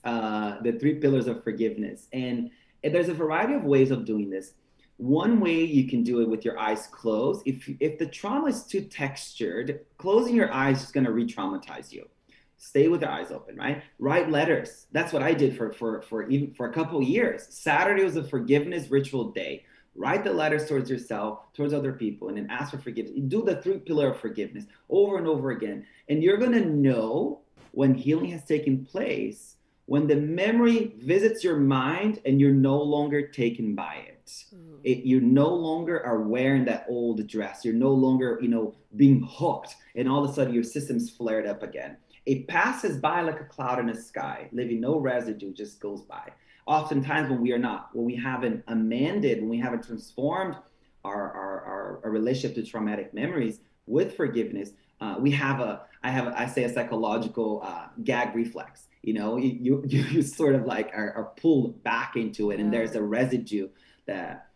of forgiveness. And there's a variety of ways of doing this. One way you can do it with your eyes closed. If the trauma is too textured, closing your eyes is going to re-traumatize you. Stay with your eyes open, right? Write letters. That's what I did for a couple of years. Saturday was a forgiveness ritual day. Write the letters towards yourself, towards other people, and then ask for forgiveness. Do the three pillar of forgiveness over and over again. And you're going to know when healing has taken place, when the memory visits your mind and you're no longer taken by it. You no longer are wearing that old dress. You're no longer, being hooked, and all of a sudden your system's flared up again. It passes by like a cloud in the sky, leaving no residue, just goes by. Oftentimes when we haven't amended, when we haven't transformed our relationship to traumatic memories with forgiveness, I say a psychological gag reflex. You sort of like are pulled back into it, and there's a residue that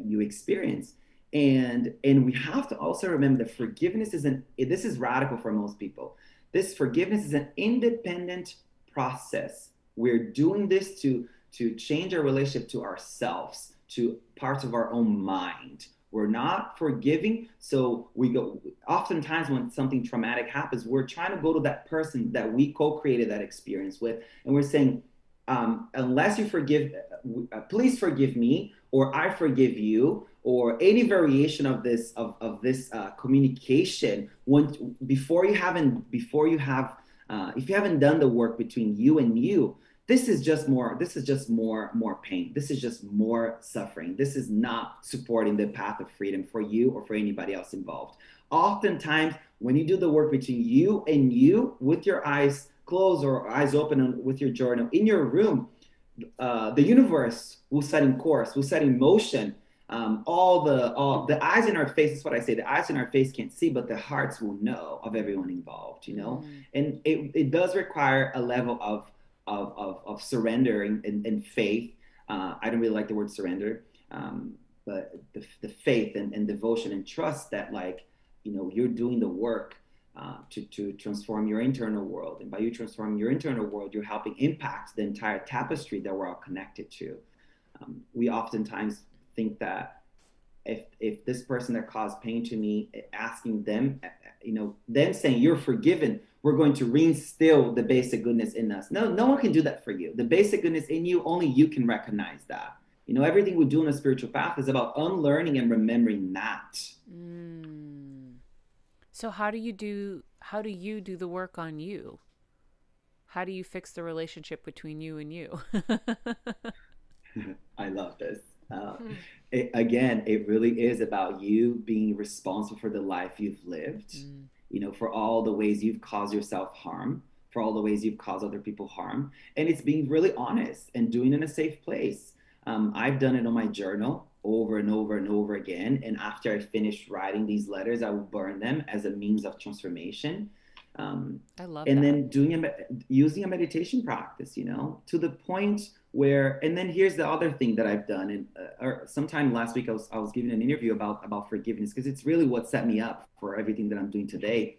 you experience. And we have to also remember that forgiveness this is radical for most people. This forgiveness is an independent process. We're doing this to change our relationship to ourselves, to parts of our own mind. We're not forgiving. So oftentimes when something traumatic happens, we're trying to go to that person that we co-created that experience with. And we're saying, unless you forgive, please forgive me, or I forgive you, or any variation of this communication. If you haven't done the work between you and you, this is just more pain. This is just more suffering. This is not supporting the path of freedom for you or for anybody else involved. Oftentimes, when you do the work between you and you, with your eyes closed or eyes open and with your journal in your room, the universe will set in course, will set in motion. All the eyes in our face, is what I say, the eyes in our face can't see, but the hearts will know of everyone involved, and it does require a level of surrender and faith. I don't really like the word surrender, but the faith and devotion and trust that, you're doing the work to transform your internal world. And by you transforming your internal world, you're helping impact the entire tapestry that we're all connected to. We oftentimes think that if this person that caused pain to me, asking them, them saying you're forgiven, we're going to reinstill the basic goodness in us. No one can do that for you. The basic goodness in you, only you can recognize that. Everything we do on a spiritual path is about unlearning and remembering that. So how do you do the work on you? How do you fix the relationship between you and you? I love this. It really is about you being responsible for the life you've lived, for all the ways you've caused yourself harm, for all the ways you've caused other people harm. And it's being really honest and doing it in a safe place. I've done it on my journal over and over and over again. And after I finish writing these letters, I will burn them as a means of transformation. I love and that. Then using a meditation practice, to the point where, and then here's the other thing that I've done. And or sometime last week, I was giving an interview about forgiveness, because it's really what set me up for everything that I'm doing today.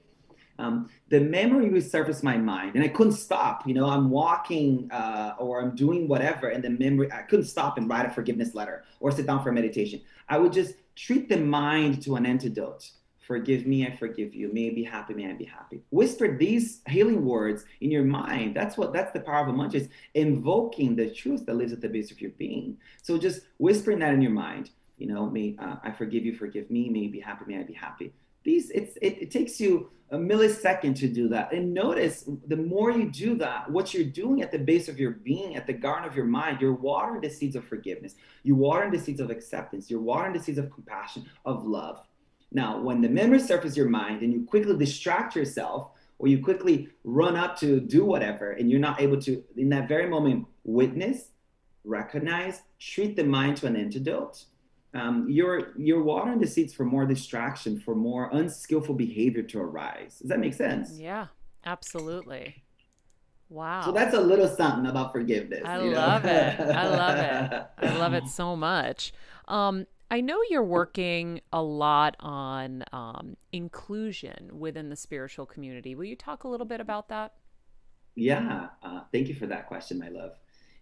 The memory resurfaced my mind, and I couldn't stop. I'm walking or I'm doing whatever, and the memory, I couldn't stop and write a forgiveness letter or sit down for a meditation. I would just treat the mind to an antidote. Forgive me, I forgive you. May I be happy, may I be happy. Whisper these healing words in your mind. That's the power of a mantra, is invoking the truth that lives at the base of your being. So just whispering that in your mind. May I forgive you, forgive me, may you be happy, may I be happy. It takes you a millisecond to do that. And notice, the more you do that, what you're doing at the base of your being, at the garden of your mind, you're watering the seeds of forgiveness. You're watering the seeds of acceptance. You're watering the seeds of compassion, of love. Now, when the memory surfaces your mind and you quickly distract yourself, or you quickly run up to do whatever, and you're not able to, in that very moment, witness, recognize, treat the mind to an antidote, You're watering the seeds for more distraction, for more unskillful behavior to arise. Does that make sense? Yeah, absolutely. So Wow. that's a little something about forgiveness, I you know? love it. I love it. I love it so much. I know you're working a lot on inclusion within the spiritual community. Will you talk a little bit about that? Yeah, thank you for that question, my love.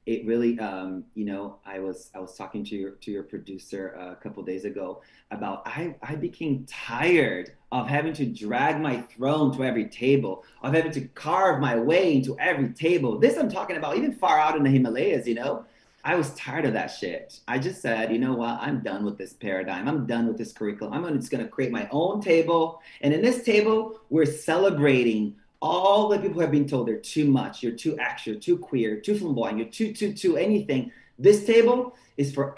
It really, I was talking to your producer a couple days ago about I became tired of having to drag my throne to every table, of having to carve my way into every table. This I'm talking about even far out in the Himalayas, you know. I was tired of that shit. I just said, you know what? I'm done with this paradigm. I'm done with this curriculum. Just gonna create my own table, and in this table, we're celebrating all the people who have been told they're too much, you're too extra, too queer, too flamboyant, you're too anything. This table is for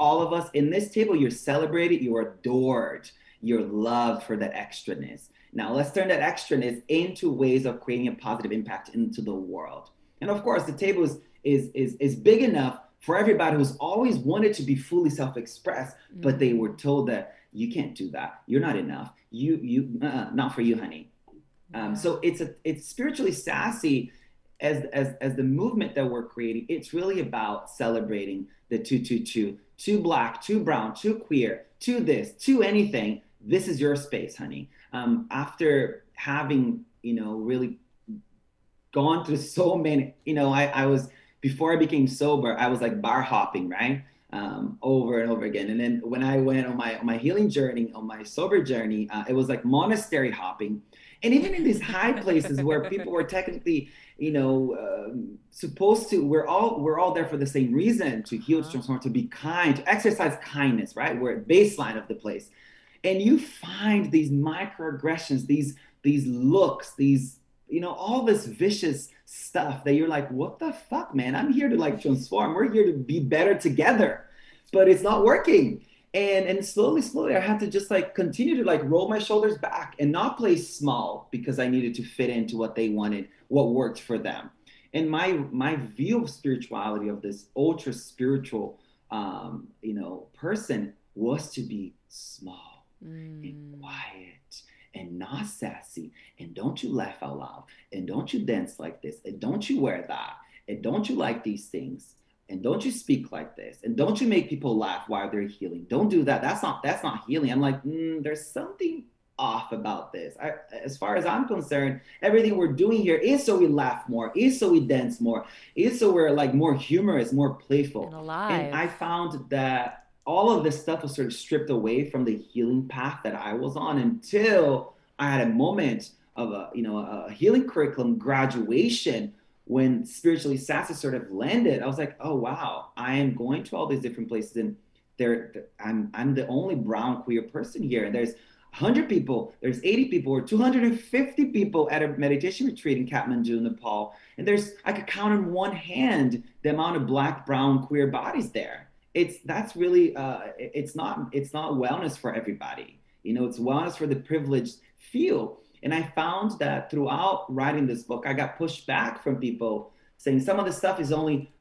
all of us. In this table, you're celebrated, you're adored, you're loved for that extraness. Now let's turn that extraness into ways of creating a positive impact into the world. And of course, the table is big enough for everybody who's always wanted to be fully self-expressed, but they were told that you can't do that. You're not enough. Not for you, honey. So it's spiritually sassy as the movement that we're creating. It's really about celebrating the too black, too brown, too queer, too this, too anything. This is your space, honey. After having really gone through so many, I was before I became sober, I was like bar hopping, right? Over and over again. And then when I went on my healing journey, on my sober journey, it was like monastery hopping. And even in these high places where people were technically, supposed to, we're all there for the same reason, to heal, to transform, to be kind, to exercise kindness, right? We're at baseline of the place. And you find these microaggressions, these looks, all this vicious stuff that you're like, what the fuck, man? I'm here to like transform. We're here to be better together, but it's not working. And slowly, I had to just like continue to like roll my shoulders back and not play small because I needed to fit into what they wanted, what worked for them. And my view of spirituality, of this ultra spiritual, person, was to be small and quiet and not sassy, and don't you laugh out loud, and don't you dance like this, and don't you wear that, and don't you like these things, and don't you speak like this, and don't you make people laugh while they're healing. Don't do that. That's not healing. I'm like, there's something off about this. As far as I'm concerned, everything we're doing here is so we laugh more, is so we dance more, is so we're like more humorous, more playful. And alive. And I found that all of this stuff was sort of stripped away from the healing path that I was on, until I had a moment of a healing curriculum graduation, when spiritually sassy sort of landed. I was like, oh wow, I am going to all these different places, and I'm the only brown queer person here, and there's 100 people, there's 80 people, or 250 people at a meditation retreat in Kathmandu, Nepal, and I could count on one hand the amount of black, brown, queer bodies there. That's really it's not wellness for everybody. It's wellness for the privileged few. And I found that throughout writing this book, I got pushed back from people saying some of the stuff is only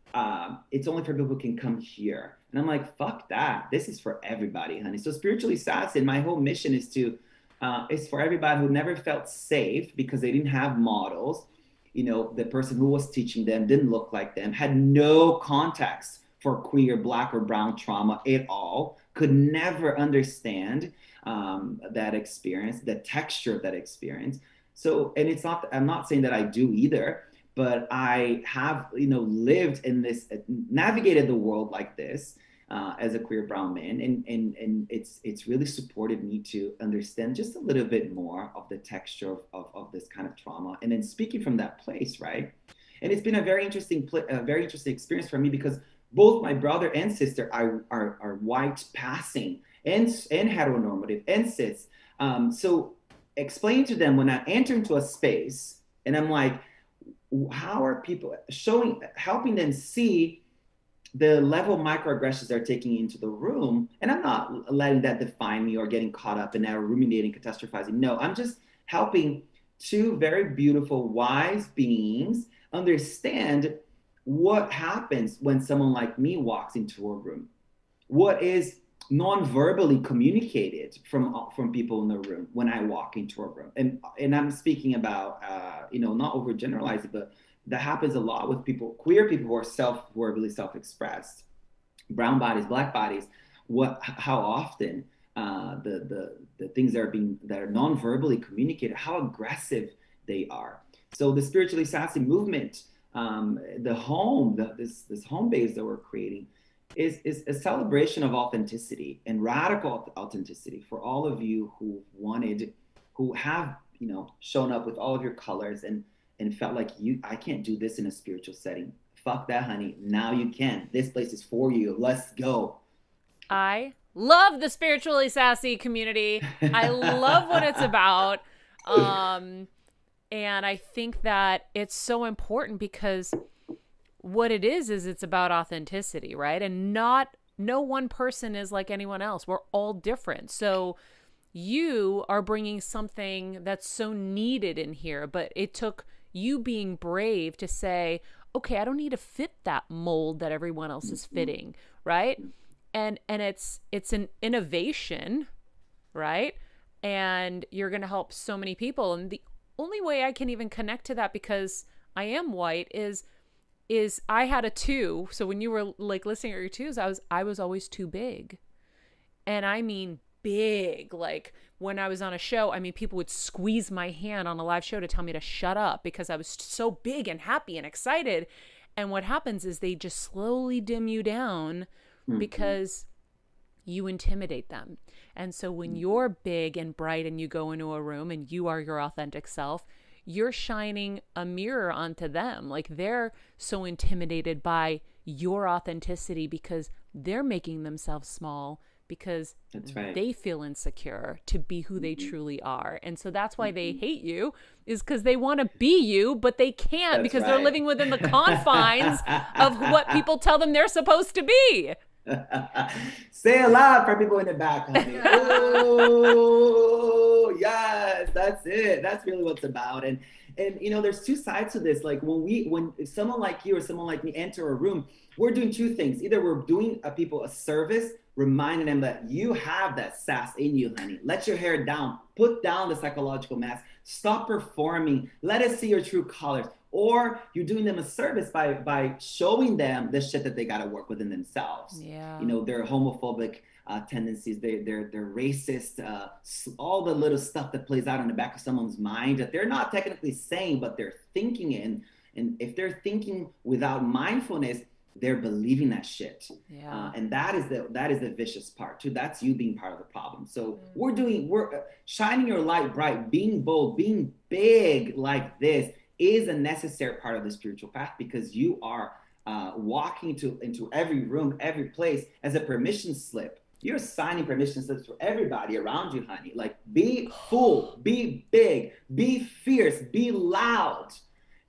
it's only for people who can come here. And I'm like, fuck that. This is for everybody, honey. So spiritually sassy, my whole mission is for everybody who never felt safe because they didn't have models. The person who was teaching them didn't look like them, had no context for queer, black, or brown trauma at all, could never understand that experience, the texture of that experience. So, and I'm not saying that I do either, but I have, lived in this, navigated the world like this as a queer brown man, and it's really supported me to understand just a little bit more of the texture of this kind of trauma, and then speaking from that place, right? And it's been a very interesting experience for me, because both my brother and sister are white passing and heteronormative and cis. So explain to them when I enter into a space and I'm like, how are people helping them see the level of microaggressions they're taking into the room? And I'm not letting that define me or getting caught up in that, or ruminating, catastrophizing. No, I'm just helping two very beautiful, wise beings understand what happens when someone like me walks into a room. What is non-verbally communicated from people in the room when I walk into a room. And I'm speaking about not overgeneralizing, but that happens a lot with people, queer people who are verbally self-expressed, brown bodies, black bodies. How often the things that are non-verbally communicated, how aggressive they are. So the spiritually sassy movement, this home base that we're creating, is a celebration of authenticity and radical authenticity for all of you who have shown up with all of your colors and felt like I can't do this in a spiritual setting. Fuck that, honey. Now you can. This place is for you. Let's go. I love the spiritually sassy community. I love what it's about. And I think that it's so important because what it is it's about authenticity, right? And no one person is like anyone else. We're all different. So you are bringing something that's so needed in here, but it took you being brave to say, okay, I don't need to fit that mold that everyone else is fitting, right? And it's an innovation, right? And you're going to help so many people. And the only way I can even connect to that, because I am white, is I had a 2. So when you were like listening at your 2s, I was always too big. And I mean big. Like when I was on a show, I mean, people would squeeze my hand on a live show to tell me to shut up because I was so big and happy and excited. And what happens is they just slowly dim you down because you intimidate them. And so when you're big and bright and you go into a room and you are your authentic self, you're shining a mirror onto them. Like they're so intimidated by your authenticity because they're making themselves small because they feel insecure to be who they truly are. And so that's why they hate you, is because they want to be you, but they can't because they're living within the confines of what people tell them they're supposed to be. Say it loud for people in the back, honey. Oh, yes, that's it. That's really what it's about. And there's two sides to this. Like when someone like you or someone like me enter a room, we're doing two things. Either we're doing people a service, reminding them that you have that sass in you, honey. Let your hair down. Put down the psychological mask. Stop performing. Let us see your true colors. Or you're doing them a service by showing them the shit that they got to work within themselves. Yeah. Their homophobic tendencies, they're racist, all the little stuff that plays out in the back of someone's mind that they're not technically saying, but they're thinking it. And if they're thinking without mindfulness, they're believing that shit. Yeah. And that is the vicious part too. That's you being part of the problem. So we're shining your light bright, being bold, being big like this is a necessary part of the spiritual path, because you are walking into every room, every place as a permission slip. You're signing permission slips for everybody around you, honey. Like, be full, be big, be fierce, be loud.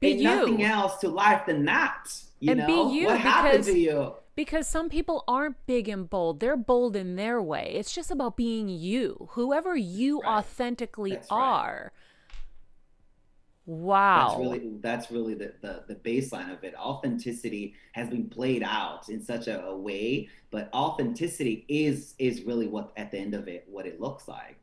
Ain't nothing else to life than that. Be you. What happened to you? Because some people aren't big and bold. They're bold in their way. It's just about being you, whoever you authentically are. Wow. That's really the baseline of it. Authenticity has been played out in such a way, but authenticity is really what at the end of it, what it looks like,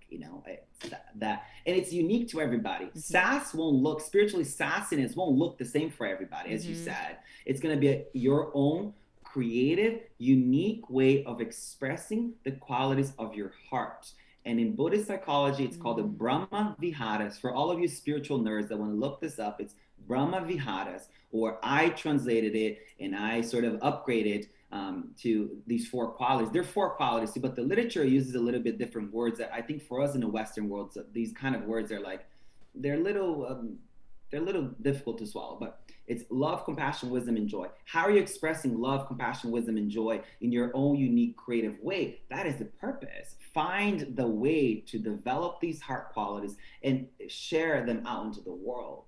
that, and it's unique to everybody. Mm-hmm. Spiritually sassiness won't look the same for everybody, as you said. It's going to be your own creative, unique way of expressing the qualities of your heart. And in Buddhist psychology, it's called the Brahma Viharas. For all of you spiritual nerds that want to look this up, it's Brahma Viharas, or I translated it and I sort of upgraded to these 4 qualities. They're 4 qualities too, but the literature uses a little bit different words that I think for us in the Western world, so these kind of words are like, they're a little difficult to swallow, but it's love, compassion, wisdom, and joy. How are you expressing love, compassion, wisdom, and joy in your own unique, creative way? That is the purpose. Find the way to develop these heart qualities and share them out into the world.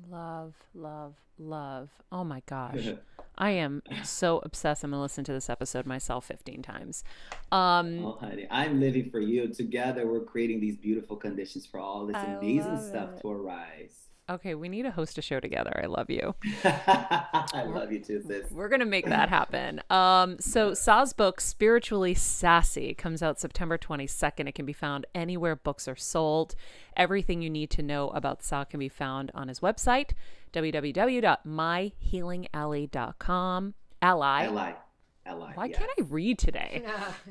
Love, love, love. Oh my gosh. I am so obsessed. I'm going to listen to this episode myself 15 times. Oh, honey, I'm living for you. Together, we're creating these beautiful conditions for all this amazing stuff to arise. Okay, we need to host a show together. I love you. I love you too, sis. We're going to make that happen. So Sah's book, Spiritually Sassy, comes out September 22nd. It can be found anywhere books are sold. Everything you need to know about Sah can be found on his website, www.myhealingally.com. Ally. Why can't I read today?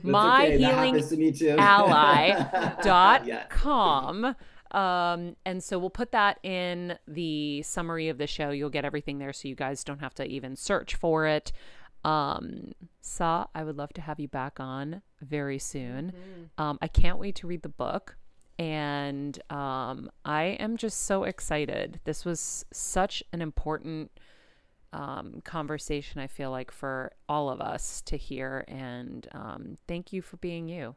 myhealingally.com. And so we'll put that in the summary of the show. You'll get everything there so you guys don't have to even search for it. Sah, I would love to have you back on very soon. I can't wait to read the book. And I am just so excited. This was such an important conversation, I feel like, for all of us to hear. And thank you for being you.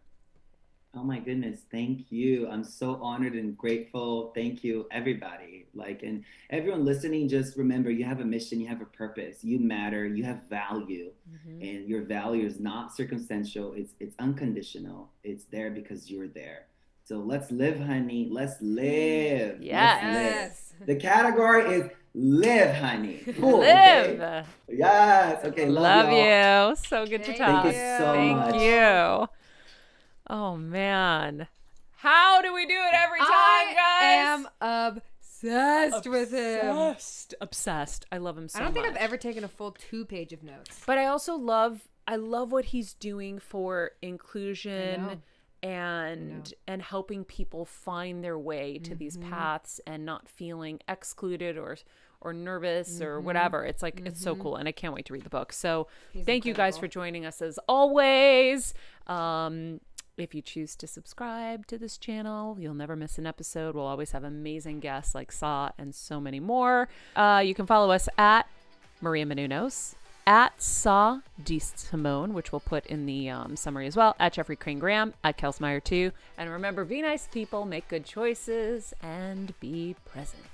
Oh my goodness, thank you. I'm so honored and grateful. Thank you, everybody. And everyone listening, just remember, you have a mission, you have a purpose, you matter, you have value. And your value is not circumstantial, it's unconditional. It's there because you're there. So let's live, honey. Let's live. Yes. Let's live. The category is live, honey. Cool, live. Okay? Yes. Okay. Love y'all. you. So good to talk. Thank you so much. Thank you. Oh man. How do we do it every time, guys? I am obsessed with him. Obsessed. I love him so much. I don't think I've ever taken a full 2-page of notes. But I also love what he's doing for inclusion and helping people find their way to these paths and not feeling excluded or nervous or whatever. It's like it's so cool, and I can't wait to read the book. So thank you guys for joining us as always. If you choose to subscribe to this channel, you'll never miss an episode. We'll always have amazing guests like Sah and so many more. You can follow us at Maria Menounos, at Sah D'Simone, which we'll put in the summary as well, at Jeffrey Crane Graham, at Kelsmeyer too. And remember, be nice people, make good choices, and be present.